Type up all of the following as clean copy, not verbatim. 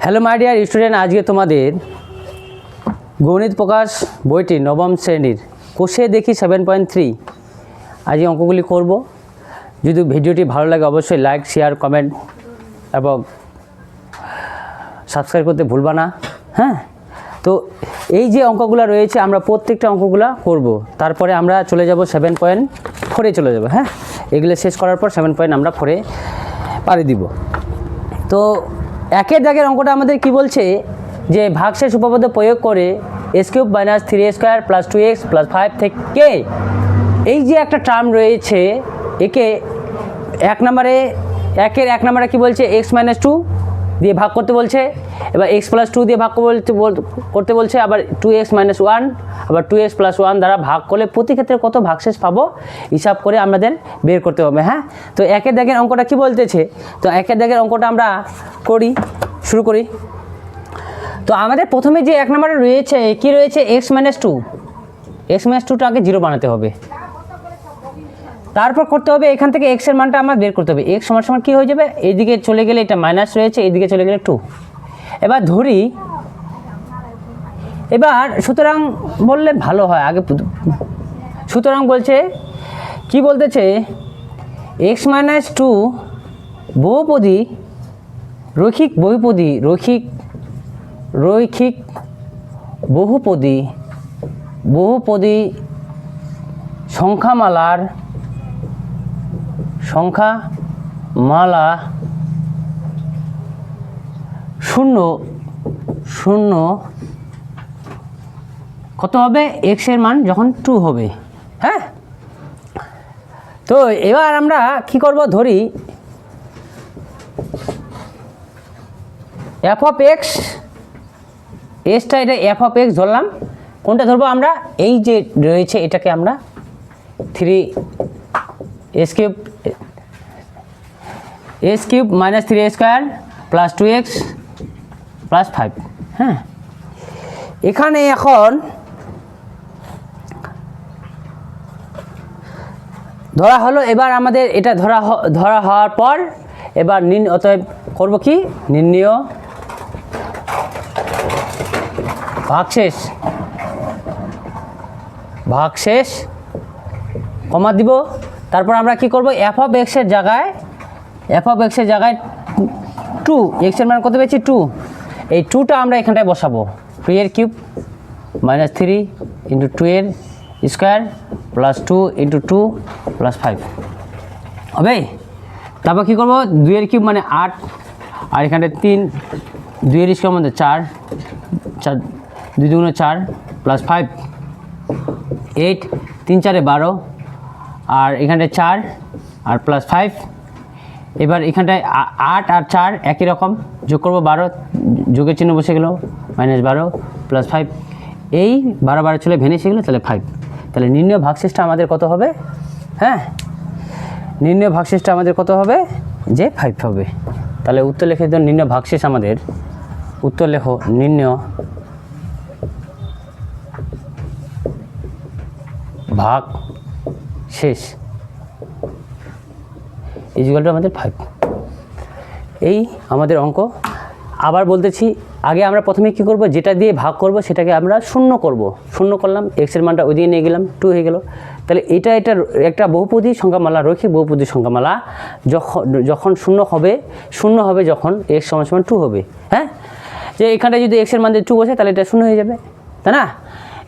Hello my dear student, আজকে তোমাদের গণিত প্রকাশ বইটি নবম শ্রেণীর কোষে দেখি 7.3 আজ অঙ্কগুলি করব। যদি ভিডিওটি ভালো লাগে অবশ্যই লাইক, শেয়ার, কমেন্ট এবং সাবস্ক্রাইব করতে ভুলবা না। হ্যাঁ, তো এই যে অঙ্কগুলো রয়েছে আমরা প্রত্যেকটা অঙ্কগুলো করব, তারপরে আমরা চলে যাব 7.4-এ চলে যাব। হ্যাঁ, এগুলো শেষ করার পর 7 আমরা 4-এ পাড়ি দিব। তো একের দাগের অঙ্কটা আমাদের কি বলছে যে ভাগশেষ উপপাদ্য প্রয়োগ করে x³ - 3a² + 2x + 5 থেকে এই যে একটা টার্ম রয়েছে একে এক নম্বরে কি বলছে x - 2 দিয়ে ভাগ করতে বলছে, এবার x + 2 দিয়ে ভাগ করতে বলছে, আবার 2x - 1 আবার 2x + 1 দ্বারা ভাগ করলে প্রতি ক্ষেত্রে কত ভাগশেষ পাবো হিসাব করে আমাদের বের করতে হবে। হ্যাঁ, তো একের দাগের অঙ্কটা কি বলতেছে, তো একের দাগের অঙ্কটা আমরা শুরু করি। তো আমাদের প্রথমে যে এক নম্বরে রয়েছে কি রয়েছে x - 2, x - 2টা আগে 0 বানাতে হবে, তারপর করতে হবে এখান থেকে x এর মানটা আমার বের করতে হবে। x = কি হয়ে যাবে, এইদিকে চলে গেলে এটা মাইনাস রয়েছে, এইদিকে চলে গেলে 2। এবার ধরি, এবার সুতরাং বললে ভালো হয় আগে। সুতরাং বলছে কি বলতেছে x - 2 বহুপদী রৈখিক বহুপদী সংখ্যামালা 0 কত হবে x এর মান যখন 2 হবে। হ্যাঁ, তো এবার আমরা কি করব, ধরি f of x, এসটা এটা f of x ধরলাম। কোনটা ধরবো আমরা, এই যে রয়েছে এটাকে আমরা 3s³ - 3a² + 2x + 5। হ্যাঁ, এখানে এখন ধরা হলো। এবার আমাদের এটা ধরা হওয়ার পর এবার অতএব করব কি, নির্ণয় ভাগশেষ কমা দিব। তারপর আমরা কি করব, f of x এর জায়গায় 2, x এর মান কত পেয়েছি 2, এই 2টা আমরা এখানটায় বসাবো। 2^³ - 3 × 2² + 2 × 2 + 5 হবে। তারপর কী করবো, 2^³ মানে 8, আর এখানে 3, 2^² মধ্যে 4, 2 × 2 = 4 + 5 8, 3 × 4 = 12, আর এখানটায় 4 আর +5। এবার এখানটায় 8 আর 4 একই রকম, যোগ করবো 12, যোগের চিহ্ন বসে গেল, -12 + 5, এই 12 চলে ভেঙে গেলো, তাহলে 5। তাহলে নির্ণয় ভাগশেষটা আমাদের কত হবে, হ্যাঁ নির্ণয় ভাগশেষটা আমাদের কত হবে, যে 5 হবে। তাহলে উত্তর লিখে দিন, নির্ণয় ভাগশেষ আমাদের, উত্তর লেখো নির্ণয় ভাগশেষ ইকুয়ালটা আমাদের 5। এই আমাদের অঙ্ক। আবার বলতেছি, আগে আমরা প্রথমে কি করব, যেটা দিয়ে ভাগ করব সেটাকে আমরা 0 করব। 0 করলাম, x এর মানটা ওইদিকে নিয়ে গেলাম, 2 হয়ে গেল। তাহলে এটা একটা বহুপদী সংখ্যামালা, রৈখিক বহুপদী সংখ্যামালা যখন 0 হবে যখন x = 2 হবে। হ্যাঁ, যে এখানটায় যদি x এর মান 2 বসে তাহলে এটা 0 হয়ে যাবে, তাই না?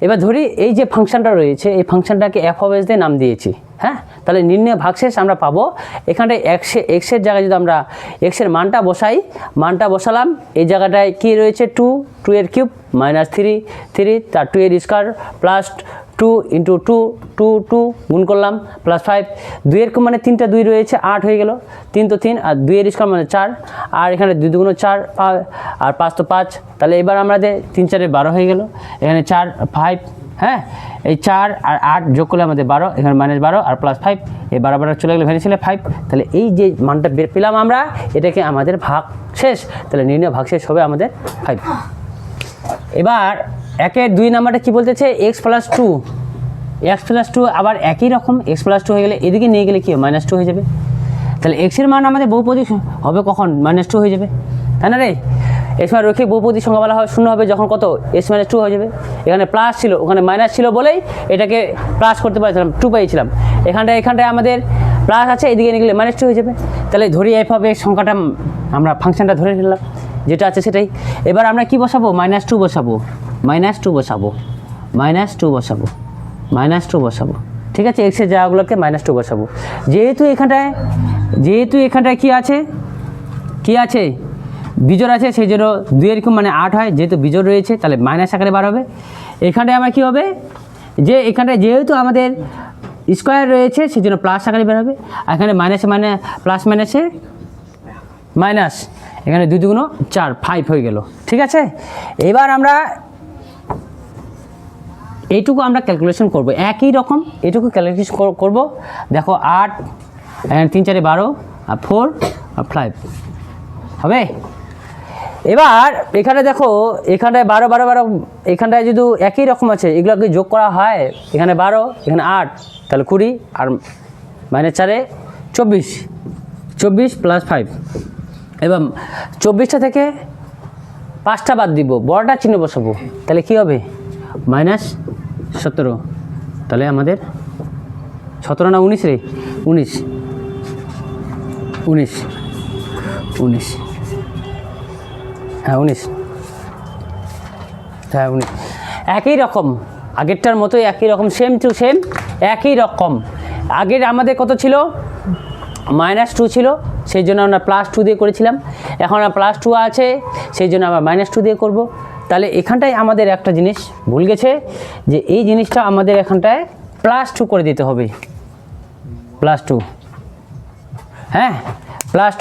এবার ধরি এই যে ফাংশনটা রয়েছে, এই ফাংশনটাকে f of x দিয়ে নাম দিয়েছি। হ্যাঁ, তাহলে নির্ণয় ভাগশেষ আমরা পাবো এখানটায় x এর জায়গায় যদি আমরা x এর মানটা বসালাম, এই জায়গাটায় কি রয়েছে 2^³ - 3 তার 2² + 2 × 2 গুণ করলাম +5, 2^³ মানে 3টা 2 রয়েছে, 8 হয়ে গেল, 3 তো 3 আর 2² মানে 4, আর এখানে 2 × 2 = 4 আর 5 তো 5। তাহলে এবার আমাদের 3 × 4 = 12 হয়ে গেল, এখানে 4 5। হ্যাঁ, এই 4 আর 8 যোগ করলে আমাদের 12, এখানে -12 আর +5, এই 12 চলে গেলে ভেঙে ছিল 5। তাহলে এই যে মানটা বের পেলাম আমরা, এটাকে আমাদের ভাগশেষ, তাহলে নির্ণয় ভাগশেষ হবে আমাদের 5। এবার একের 2 নাম্বারটা কি বলতেছে, x + 2 আবার একই রকম, x + 2 হয়ে গেলে এদিকে নিয়ে গেলে কি -2 হয়ে যাবে। তাহলে x এর মান আমাদের বহুপদী হবে কখন, -2 হয়ে যাবে, তাই না রে? এক্স মানে রৈখিক বহুপদী সংখ্যা বলা হয় শূন্য হবে যখন কত এক্স মাইনাস টু হয়ে যাবে। এখানে প্লাস ছিল ওখানে মাইনাস ছিল বলেই এটাকে প্লাস করতে পারছিলাম, টু পাইছিলাম। এখানটায় আমাদের প্লাস আছে, এদিকে নিয়ে গেলে মাইনাস টু হয়ে যাবে। তাহলে ধরি এফ অফ এক্স সংখ্যাটা আমরা ফাংশনটা ধরে নিলাম যেটা আছে সেটাই। এবার আমরা কি বসাবো, মাইনাস টু বসাবো, মাইনাস টু বসাবো, মাইনাস টু বসাবো, মাইনাস টু বসাবো। ঠিক আছে, এক্সের জায়গাগুলোকে মাইনাস টু বসাবো। যেহেতু এখানটায় কি আছে, কি আছে, বিজোড় আছে, সেই জন্য 2 মানে 8 হয়। যেহেতু বিজোড় রয়েছে তাহলে মাইনাস আকারে বার হবে। এখানটায় আমার কী হবে, যে এখানটায় যেহেতু আমাদের স্কোয়ার রয়েছে সেই জন্য প্লাস আকারে বের হবে। এখানে মাইনাসে প্লাস মাইনাসে মাইনাস, এখানে 2 2 4 5 হয়ে গেল। ঠিক আছে, এবার আমরা এইটুকু আমরা ক্যালকুলেশন করব, একই রকম এইটুকু ক্যালকুলেশন করব। দেখো 8, এখানে 3 4 12 আর 4 আর 5 হবে। এবার এখানে দেখো, এখানটায় 12 12 12, এখানটায় যদি একই রকম আছে এগুলোকে যোগ করা হয়, এখানে 12 এখানে 8 তাহলে 20 আর মাইনাস 4 24, 24 প্লাস 5। এবং 24টা থেকে 5টা বাদ দিব, বড়টা চিহ্ন বসাবো, তাহলে কী হবে মাইনাস 17। তাহলে আমাদের 17 না 19 রে, 19 19 19, হ্যাঁ 19, হ্যাঁ 19। একই রকম আগেরটার মতোই, একই রকম, সেম টু সেম একই রকম। আগের আমাদের কত ছিল, মাইনাস 2 ছিল, সেই জন্য আমরা প্লাস 2 দিয়ে করেছিলাম। এখন আমরা প্লাস 2 আছে সেই জন্য আমরা মাইনাস 2 দিয়ে করব। তাহলে এখানটায় আমাদের একটা জিনিস ভুল গেছে, যে এই জিনিসটা আমাদের এখানটায় প্লাস 2 করে দিতে হবে, প্লাস 2, হ্যাঁ প্লাস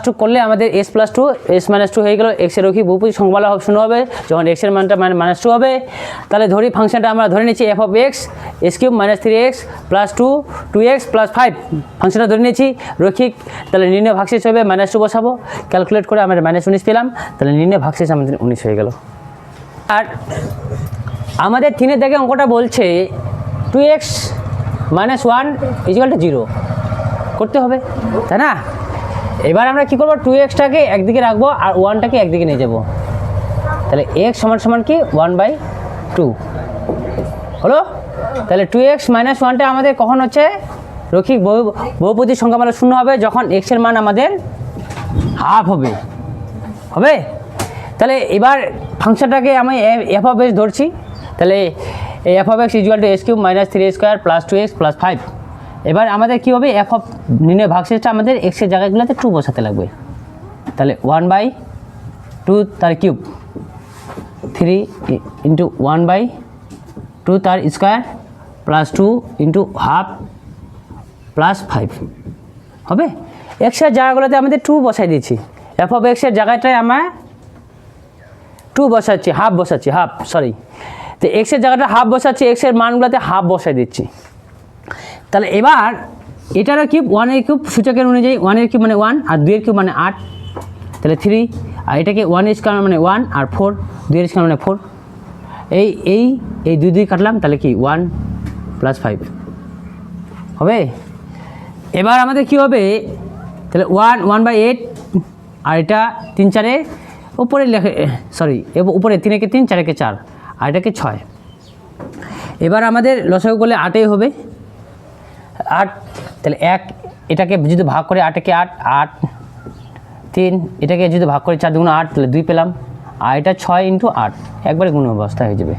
2 করলে আমাদের এস প্লাস 2 এস মাইনাস 2 হয়ে গেল। এক্সের রৈখিক বহুপদী সংখ্যা বলা হবে শূন্য হবে যখন এক্সের মানটা মাইনাস 2 হবে। তাহলে ধরি ফাংশনটা আমরা ধরে নিচ্ছি F of x x cube minus 3x plus 2x plus 5 ফাংশনটা ধরে নিয়েছি রৈখিক। তাহলে নির্ণয় ভাগশেষ হবে মাইনাস 2 বসাবো, ক্যালকুলেট করে আমরা মাইনাস 19 পেলাম। তাহলে নির্ণয় ভাগশেষ আমাদের 19 হয়ে গেল। আর আমাদের 3-এর দাগে অঙ্কটা বলছে 2x মাইনাস 1 = 0 করতে হবে, তাই না? এবার আমরা কী করবো, 2xটাকে একদিকে রাখবো আর 1টাকে একদিকে নিয়ে যাব। তাহলে x সমান কি 1/2 হলো। তাহলে 2x মাইনাস 1টা আমাদের কখন হচ্ছে রৈখিক বহুপদী সংখ্যা মানে শূন্য হবে যখন x এর মান আমাদের হাফ হবে। তাহলে এবার ফাংশনটাকে আমি এফ অফ এক্স ধরছি। তাহলে এই F of x = x cube minus 3a² plus 2x plus 5। এবার আমাদের কী হবে, এফ অফ নির্ণয় ভাগশেষটা আমাদের এক্সের জায়গাগুলোতে 2 বসাতে লাগবে। তাহলে 1/2 তার কিউব 3 × 1/2 তার স্কোয়ার প্লাস 2 × হাফ প্লাস 5 হবে। এক্সের জায়গাগুলোতে আমাদের 2 বসাই দিয়েছি। এফ অফ এক্সের জায়গাটায় আমরা 2 বসাচ্ছি, তো এক্সের জায়গাটা হাফ বসাচ্ছি, এক্সের মানগুলোতে হাফ বসাই দিচ্ছি। তাহলে এবার এটারও কিউব, 1-এর কিউব সূচকের অনুযায়ী 1-এর কিউব মানে 1 আর 2-এর কিউব মানে 8, তাহলে 3। আর এটাকে 1-এর স্কোয়ার মানে 1 আর 4, 2-এর স্কোয়ার মানে 4। এই 2 কাটলাম, তাহলে কি 1 প্লাস 5 হবে। এবার আমাদের কি হবে, তাহলে 1/8 আর এটা 3 4-এ উপরে লেখে, উপরে 3-একে 3 4-একে 4 আর এটাকে 6। এবার আমাদের লসাগু করলে 8-এই হবে, 8। তাহলে 1 এটাকে যদি ভাগ করে 8-একে 8 8, 3 এটাকে যদি ভাগ করে 4 × 8 তাহলে 2 পেলাম। আর এটা 6 × 8 একবারে গুণ অবস্থা হয়ে যাবে।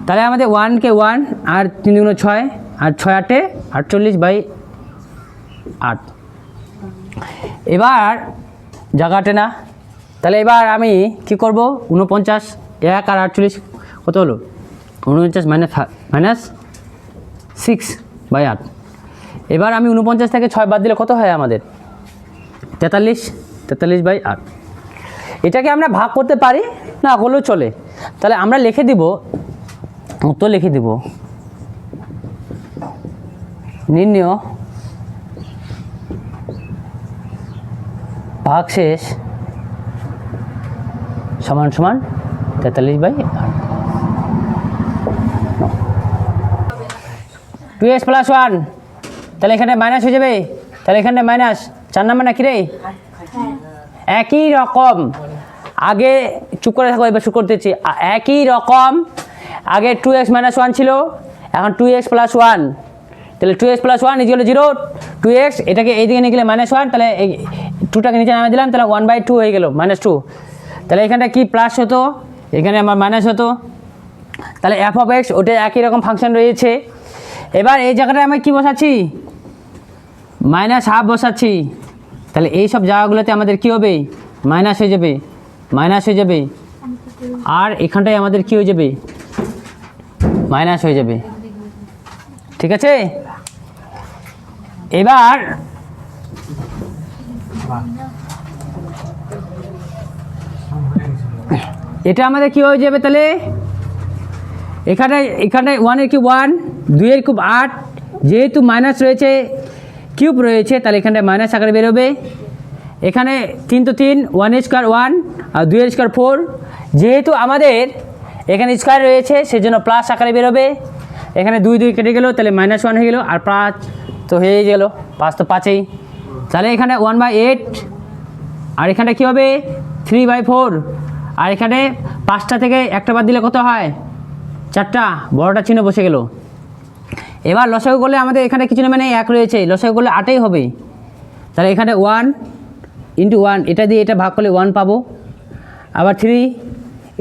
তাহলে আমাদের 1কে 1 আর 3 × 6 আর 6 8-এ 48/8। এবার জায়গাটে না, তাহলে এবার আমি কি করব, 49 1 আর 48 কত হলো, 49 মাইনাস 6/8। এবার আমি 49 থেকে 6 বাদ দিলে কত হয় আমাদের 43/8। এটাকে আমরা ভাগ করতে পারি না করলেও চলে। তাহলে আমরা লিখে দিব, উত্তর লিখে দিব, নির্ণয় ভাগশেষ সমান 43/8। 2x প্লাস 1, তাহলে এখানে মাইনাস হয়ে যাবে, তাহলে এখানে মাইনাস 4 নাম্বার না কি রে, একই রকম আগে চুপ করে থাকো, এবার শুরু করতেছি। একই রকম আগে 2x - 1 ছিল, এখন 2x + 1, তাহলে 2x + 1 = 0, 2x এটাকে এইদিকে নিয়ে গেলে -1, তাহলে এই 2টাকে নিচে নামিয়ে দিলাম, তাহলে 1/2 হয়ে গেল, -2। তাহলে এখানটা কি প্লাস হতো, এখানে আমার মাইনাস হতো, তাহলে f(x) ওটা একই রকম ফাংশন রয়েছে। এবার এই জায়গাটায় আমি কি বসাচ্ছি, -1/2 বসাচ্ছি, তাহলে এই সব জায়গাগুলোতে আমাদের কি হবে, মাইনাস হয়ে যাবে, মাইনাস হয়ে যাবে, আর এখানটায় আমাদের কি হয়ে যাবে, মাইনাস হয়ে যাবে। ঠিক আছে, এবার এটা আমাদের কি হয়ে যাবে, তাহলে এখানে 1 কিউব 1, 2 কিউব 8, যেহেতু মাইনাস রয়েছে কিউব রয়েছে, তাহলে এখানটায় মাইনাস আকারে বেরোবে। এখানে 3 তো 3, 1 স্কোয়ার 1 আর 2 স্কোয়ার 4, যেহেতু আমাদের এখানে স্কোয়ার রয়েছে সেজন্য প্লাস আকারে বেরোবে। এখানে 2 2 কেটে গেল, তাহলে -1 হয়ে গেল, আর 5 তো হয়ে গেল, 5 তো 5ই, তাহলে এখানে 1/8, আর এখানে কি হবে 3/4, আর এখানে 5টা থেকে একটা বাদ দিলে কত হয়, 4টা, বড়টা চিহ্ন বসে গেল। এবার লসাগু করলে আমাদের এখানে কিছু না, মানে 1 রয়েছে, লসাগু করলে 8ই হবে, তাহলে এখানে 1 × 1, এটা দিয়ে এটা ভাগ করলে 1 পাবো, আবার 3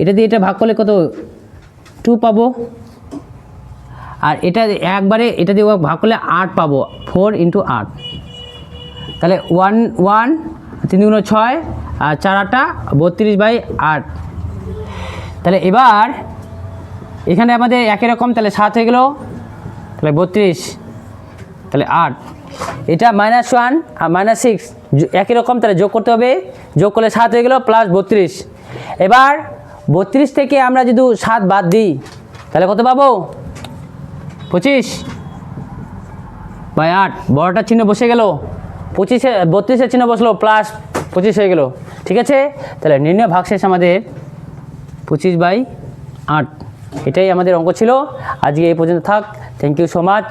এটা দিয়ে এটা ভাগ করলে কত, 2 পাবো, আর এটা একবারে এটা দিয়ে ভাগ করলে 8 পাবো, 4 × 8, তাহলে 1 1 3 × 6 আর 4 8 32/8। তাহলে এবার এখানে আমাদের একই রকম, তাহলে 7 হয়ে গেল, তাহলে 32, তাহলে 8, এটা -1 আর -6 একই রকম, তাহলে যোগ করতে হবে, যোগ করলে 7 হয়ে গেল প্লাস 32। এবার 32 থেকে আমরা যদি 7 বাদ দিই তাহলে কত পাবো, 25/8, বড়টার চিহ্ন বসে গেল, 32-এর চিহ্ন বসলো, প্লাস 25 হয়ে গেল। ঠিক আছে, তাহলে নির্ণয় ভাগশেষ আমাদের 25/8। এটাই আমাদের অঙ্ক ছিল। আজকে এই পর্যন্ত থাক। থ্যাংক ইউ সো মাচ,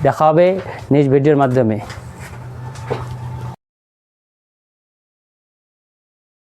দেখা হবে নেক্সট ভিডিওর মাধ্যমে।